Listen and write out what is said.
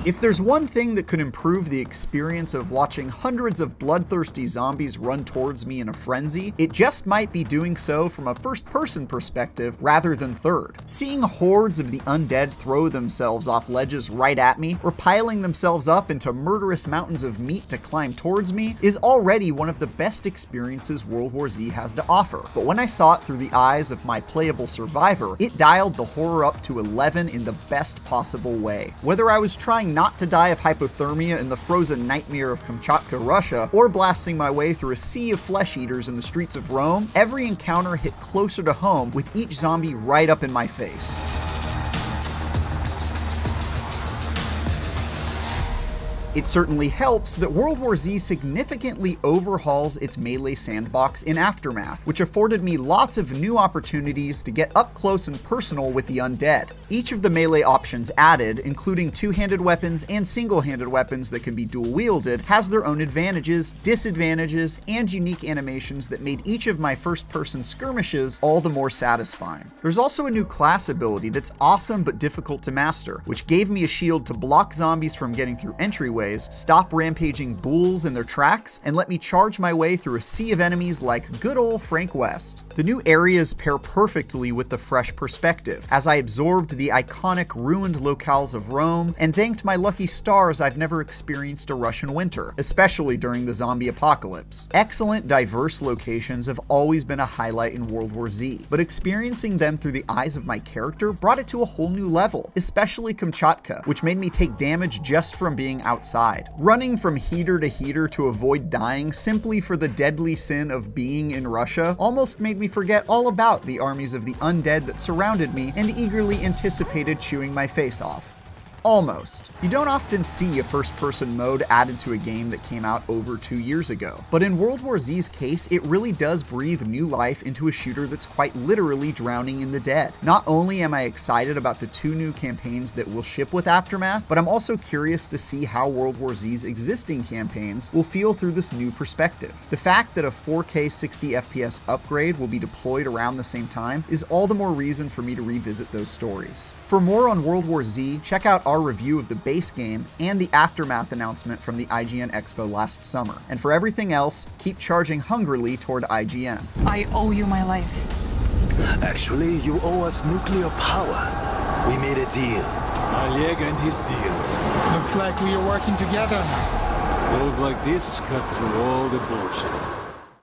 If there's one thing that could improve the experience of watching hundreds of bloodthirsty zombies run towards me in a frenzy, it just might be doing so from a first-person perspective rather than third. Seeing hordes of the undead throw themselves off ledges right at me, or piling themselves up into murderous mountains of meat to climb towards me, is already one of the best experiences World War Z has to offer. But when I saw it through the eyes of my playable survivor, it dialed the horror up to 11 in the best possible way. Whether I was trying not to die of hypothermia in the frozen nightmare of Kamchatka, Russia, or blasting my way through a sea of flesh eaters in the streets of Rome, every encounter hit closer to home with each zombie right up in my face. It certainly helps that World War Z significantly overhauls its melee sandbox in Aftermath, which afforded me lots of new opportunities to get up close and personal with the undead. Each of the melee options added, including two-handed weapons and single-handed weapons that can be dual-wielded, has their own advantages, disadvantages, and unique animations that made each of my first-person skirmishes all the more satisfying. There's also a new class ability that's awesome but difficult to master, which gave me a shield to block zombies from getting through entryways, stop rampaging bulls in their tracks, and let me charge my way through a sea of enemies like good old Frank West. The new areas pair perfectly with the fresh perspective, as I absorbed the iconic ruined locales of Rome and thanked my lucky stars I've never experienced a Russian winter, especially during the zombie apocalypse. Excellent, diverse locations have always been a highlight in World War Z, but experiencing them through the eyes of my character brought it to a whole new level, especially Kamchatka, which made me take damage just from being outside. Running from heater to heater to avoid dying simply for the deadly sin of being in Russia almost made me forget all about the armies of the undead that surrounded me and eagerly anticipated chewing my face off. Almost. You don't often see a first-person mode added to a game that came out over 2 years ago, but in World War Z's case, it really does breathe new life into a shooter that's quite literally drowning in the dead. Not only am I excited about the 2 new campaigns that will ship with Aftermath, but I'm also curious to see how World War Z's existing campaigns will feel through this new perspective. The fact that a 4K 60 FPS upgrade will be deployed around the same time is all the more reason for me to revisit those stories. For more on World War Z, check out our review of the base game and the Aftermath announcement from the IGN Expo last summer. And for everything else, keep charging hungrily toward IGN. I owe you my life. Actually, you owe us nuclear power. We made a deal. Oleg and his deals. Looks like we are working together now. Gold like this cuts through all the bullshit.